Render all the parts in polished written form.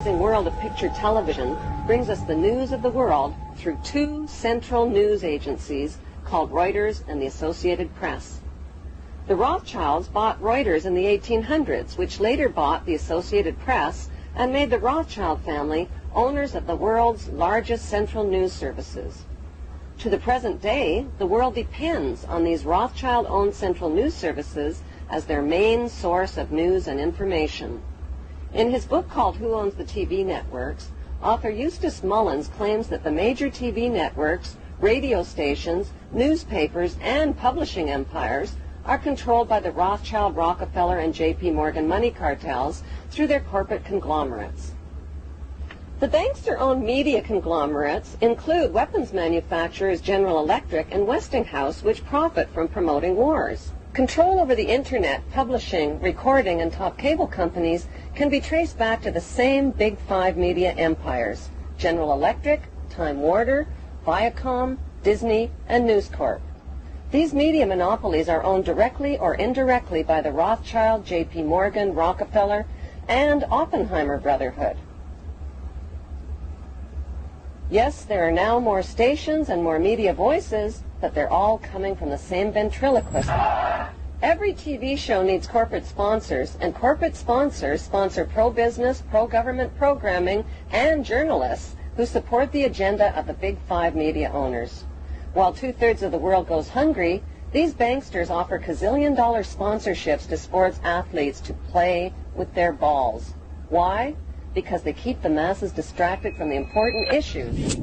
The world of picture television brings us the news of the world through two central news agencies called Reuters and the Associated Press. The Rothschilds bought Reuters in the 1800s, which later bought the Associated Press and made the Rothschild family owners of the world's largest central news services. To the present day, the world depends on these Rothschild-owned central news services as their main source of news and information. In his book called Who Owns the TV Networks, author Eustace Mullins claims that the major TV networks, radio stations, newspapers, and publishing empires are controlled by the Rothschild, Rockefeller, and J.P. Morgan money cartels through their corporate conglomerates. The bankster-owned media conglomerates include weapons manufacturers General Electric and Westinghouse, which profit from promoting wars. Control over the Internet, publishing, recording, and top cable companies can be traced back to the same Big Five media empires: General Electric, Time Warner, Viacom, Disney, and News Corp. These media monopolies are owned directly or indirectly by the Rothschild, J.P. Morgan, Rockefeller, and Oppenheimer Brotherhood. Yes, there are now more stations and more media voices, but they're all coming from the same ventriloquist. Every TV show needs corporate sponsors, and corporate sponsors sponsor pro-business, pro-government programming, and journalists who support the agenda of the Big Five media owners. While two-thirds of the world goes hungry, these banksters offer gazillion-dollar sponsorships to sports athletes to play with their balls. Why? Because they keep the masses distracted from the important issues.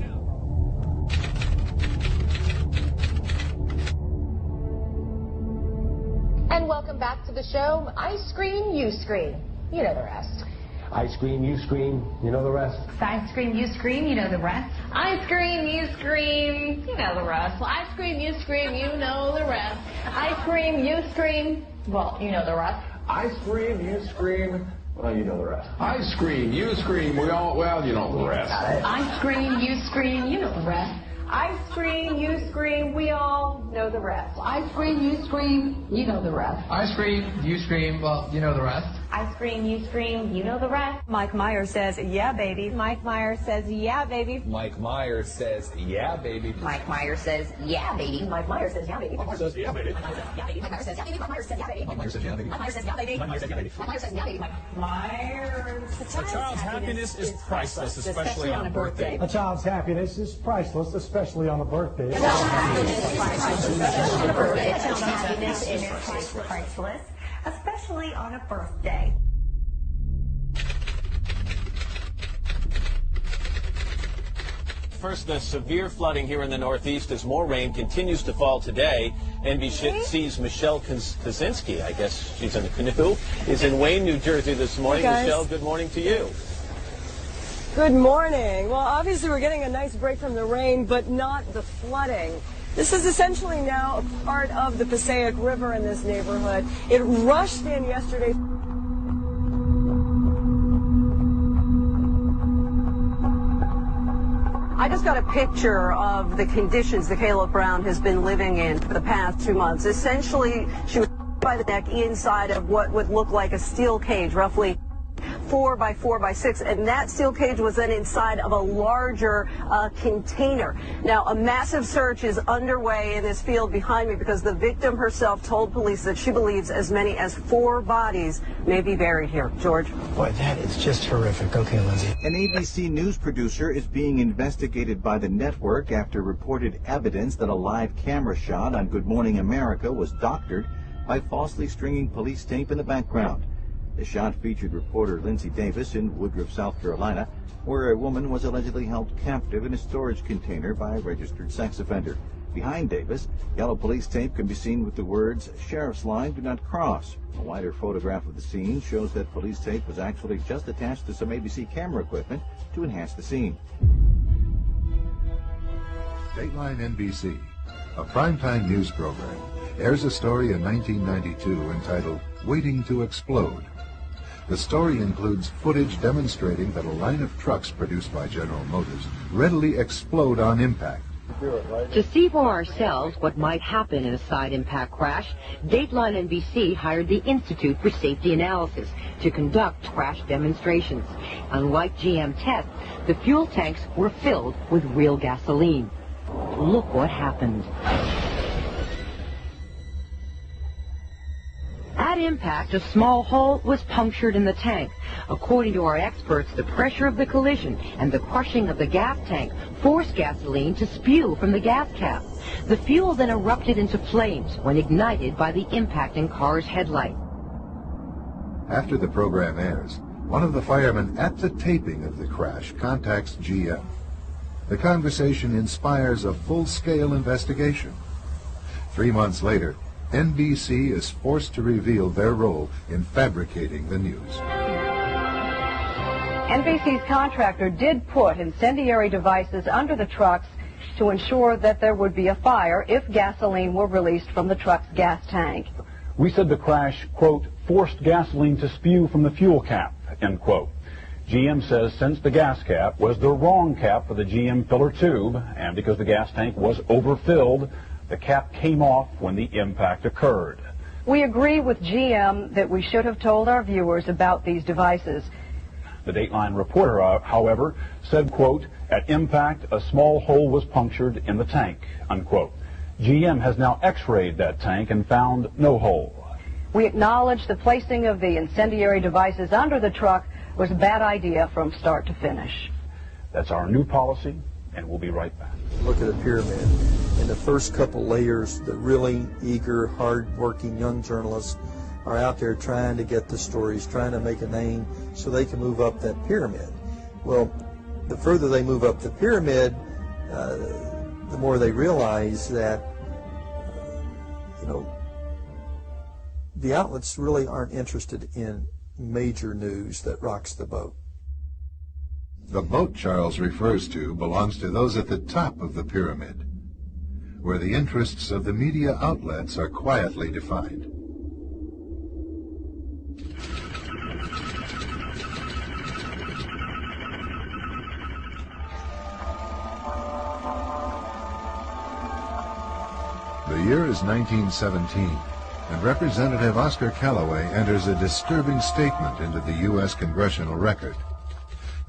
And welcome back to the show. I scream, you scream. You know the rest. I scream, you scream, you know the rest. I scream, you scream, you know the rest. I scream, you scream, you know the rest. I scream, you scream, you know the rest. I scream, you scream, well, you know the rest. I scream, you scream, well, you know the rest. I scream, you scream, we all, well, you know the rest. I scream, you scream, you know the rest. I scream, you scream, we all know the rest. I scream, you scream, you know the rest. I scream, you scream, well, you know the rest. I scream, you scream, you know the rest. Mike Myers says, yeah, baby. Mike Myers says, yeah, baby. Mike Myers says, yeah, baby. Mike Myers says, yeah, baby. Mike Myers says, yeah, baby. Mike Myers says, yeah, baby. Mike Myers says, yeah, baby. Mike Myers says, yeah, baby. Mike Myers says, yeah, baby. Mike Myers says, yeah, baby. Mike Myers says, yeah, baby. Mike Myers says, yeah, baby. Myers. A child's happiness is priceless, especially on a birthday. A child's happiness is priceless, especially on a birthday. A child's happiness is priceless, especially on a birthday. First, the severe flooding here in the Northeast as more rain continues to fall today. NBC's Michelle Kaczynski, I guess she's in a canoe, is in Wayne, New Jersey this morning. Hey, Michelle, good morning to you. Good morning. Well, obviously we're getting a nice break from the rain, but not the flooding. This is essentially now a part of the Passaic River in this neighborhood. It rushed in yesterday. I just got a picture of the conditions that Kayla Brown has been living in for the past 2 months. Essentially, she was by the neck inside of what would look like a steel cage, roughly 4 by 4 by 6, and that steel cage was then inside of a larger container. Now, a massive search is underway in this field behind me because the victim herself told police that she believes as many as 4 bodies may be buried here. George? Boy, that is just horrific. Okay, Lindsay. An ABC News producer is being investigated by the network after reported evidence that a live camera shot on Good Morning America was doctored by falsely stringing police tape in the background. The shot featured reporter Lindsay Davis in Woodruff, South Carolina, where a woman was allegedly held captive in a storage container by a registered sex offender. Behind Davis, yellow police tape can be seen with the words, "Sheriff's Line, do not cross." A wider photograph of the scene shows that police tape was actually just attached to some ABC camera equipment to enhance the scene. Dateline NBC, a primetime news program, airs a story in 1992 entitled Waiting to Explode. The story includes footage demonstrating that a line of trucks produced by General Motors readily explode on impact, To see for ourselves what might happen in a side impact crash, Dateline NBC hired the Institute for Safety Analysis to conduct crash demonstrations. Unlike GM tests, the fuel tanks were filled with real gasoline. Look what happened. At impact, a small hole was punctured in the tank. According to our experts, the pressure of the collision and the crushing of the gas tank forced gasoline to spew from the gas cap. The fuel then erupted into flames when ignited by the impacting car's headlight. After the program airs, one of the firemen at the taping of the crash contacts GM. The conversation inspires a full-scale investigation. 3 months later, NBC is forced to reveal their role in fabricating the news. NBC's contractor did put incendiary devices under the trucks to ensure that there would be a fire if gasoline were released from the truck's gas tank. We said the crash, quote, forced gasoline to spew from the fuel cap, end quote. GM says since the gas cap was the wrong cap for the GM filler tube, and because the gas tank was overfilled, the cap came off when the impact occurred. We agree with GM that we should have told our viewers about these devices. The Dateline reporter, however, said, quote, at impact, a small hole was punctured in the tank, unquote. GM has now x-rayed that tank and found no hole. We acknowledge the placing of the incendiary devices under the truck was a bad idea from start to finish. That's our new policy, and we'll be right back. Look at a pyramid. In the first couple layers, the really eager, hard-working young journalists are out there trying to get the stories, trying to make a name so they can move up that pyramid. Well, the further they move up the pyramid, the more they realize that, the outlets really aren't interested in major news that rocks the boat. The boat Charles refers to belongs to those at the top of the pyramid, where the interests of the media outlets are quietly defined. The year is 1917, and Representative Oscar Callaway enters a disturbing statement into the U.S. Congressional Record.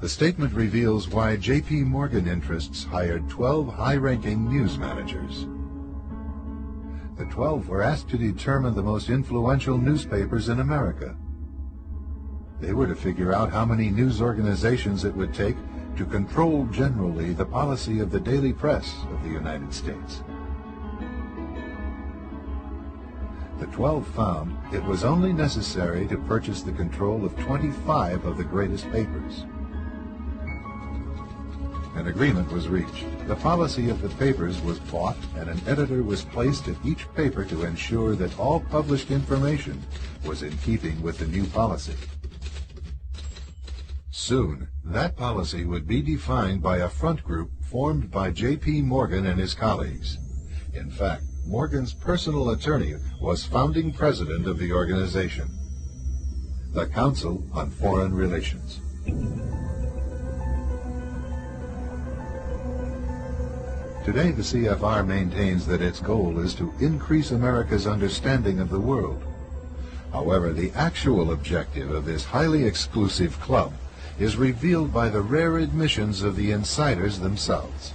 The statement reveals why J.P. Morgan interests hired 12 high-ranking news managers. The 12 were asked to determine the most influential newspapers in America. They were to figure out how many news organizations it would take to control generally the policy of the daily press of the United States. The 12 found it was only necessary to purchase the control of 25 of the greatest papers. An agreement was reached. The policy of the papers was bought, and an editor was placed at each paper to ensure that all published information was in keeping with the new policy. Soon, that policy would be defined by a front group formed by J.P. Morgan and his colleagues. In fact, Morgan's personal attorney was founding president of the organization, the Council on Foreign Relations. Today, the CFR maintains that its goal is to increase America's understanding of the world. However, the actual objective of this highly exclusive club is revealed by the rare admissions of the insiders themselves.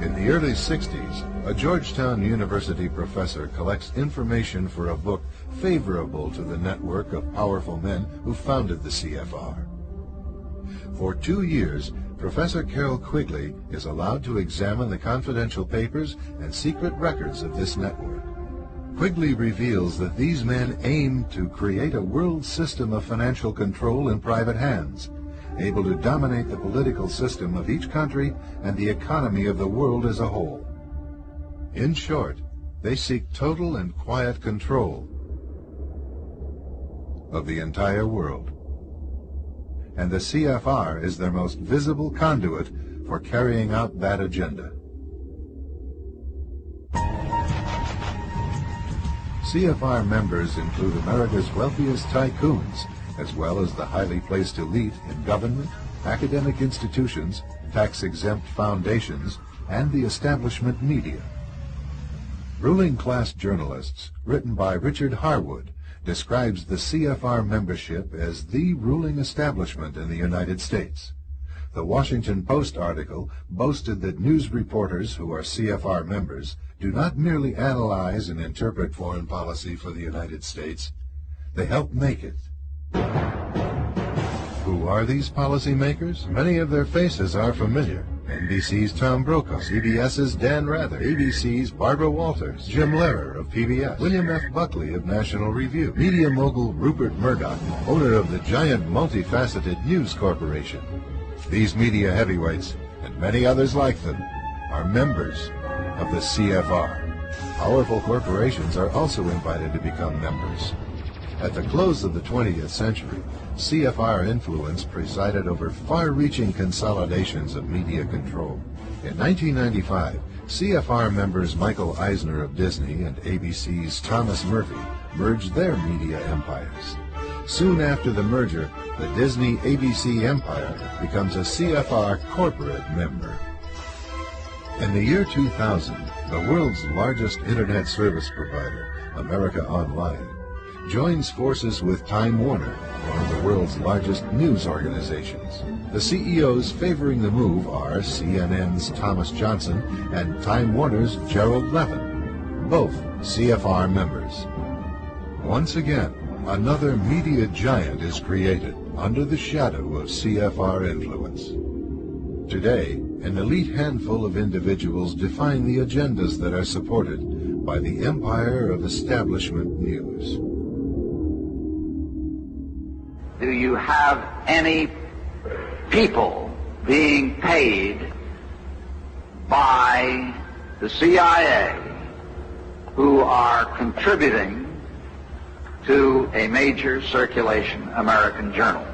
In the early 60s, a Georgetown University professor collects information for a book favorable to the network of powerful men who founded the CFR. For 2 years, Professor Carroll Quigley is allowed to examine the confidential papers and secret records of this network. Quigley reveals that these men aim to create a world system of financial control in private hands, able to dominate the political system of each country and the economy of the world as a whole. In short, they seek total and quiet control of the entire world. And the CFR is their most visible conduit for carrying out that agenda. CFR members include America's wealthiest tycoons, as well as the highly placed elite in government, academic institutions, tax-exempt foundations, and the establishment media. Ruling Class Journalists, written by Richard Harwood, describes the CFR membership as the ruling establishment in the United States. The Washington Post article boasted that news reporters who are CFR members do not merely analyze and interpret foreign policy for the United States, they help make it. Who are these policymakers? Many of their faces are familiar. NBC's Tom Brokaw, CBS's Dan Rather, ABC's Barbara Walters, Jim Lehrer of PBS, William F. Buckley of National Review, media mogul Rupert Murdoch, owner of the giant multifaceted News Corporation. These media heavyweights, and many others like them, are members of the CFR. Powerful corporations are also invited to become members. At the close of the 20th century, CFR influence presided over far-reaching consolidations of media control. In 1995, CFR members Michael Eisner of Disney and ABC's Thomas Murphy merged their media empires. Soon after the merger, the Disney-ABC empire becomes a CFR corporate member. In the year 2000, the world's largest internet service provider, America Online, joins forces with Time Warner, one of the world's largest news organizations. The CEOs favoring the move are CNN's Thomas Johnson and Time Warner's Gerald Levin, both CFR members. Once again, another media giant is created under the shadow of CFR influence. Today, an elite handful of individuals define the agendas that are supported by the empire of establishment news. Do you have any people being paid by the CIA who are contributing to a major circulation American journal?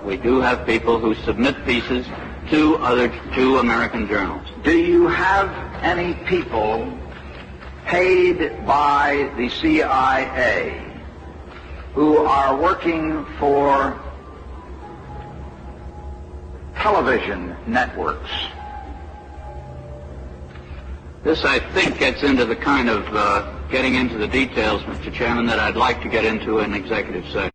We do have people who submit pieces to two American journals. Do you have any people paid by the CIA who are working for television networks? This, I think, gets into the kind of getting into the details, Mr. Chairman, that I'd like to get into in executive session.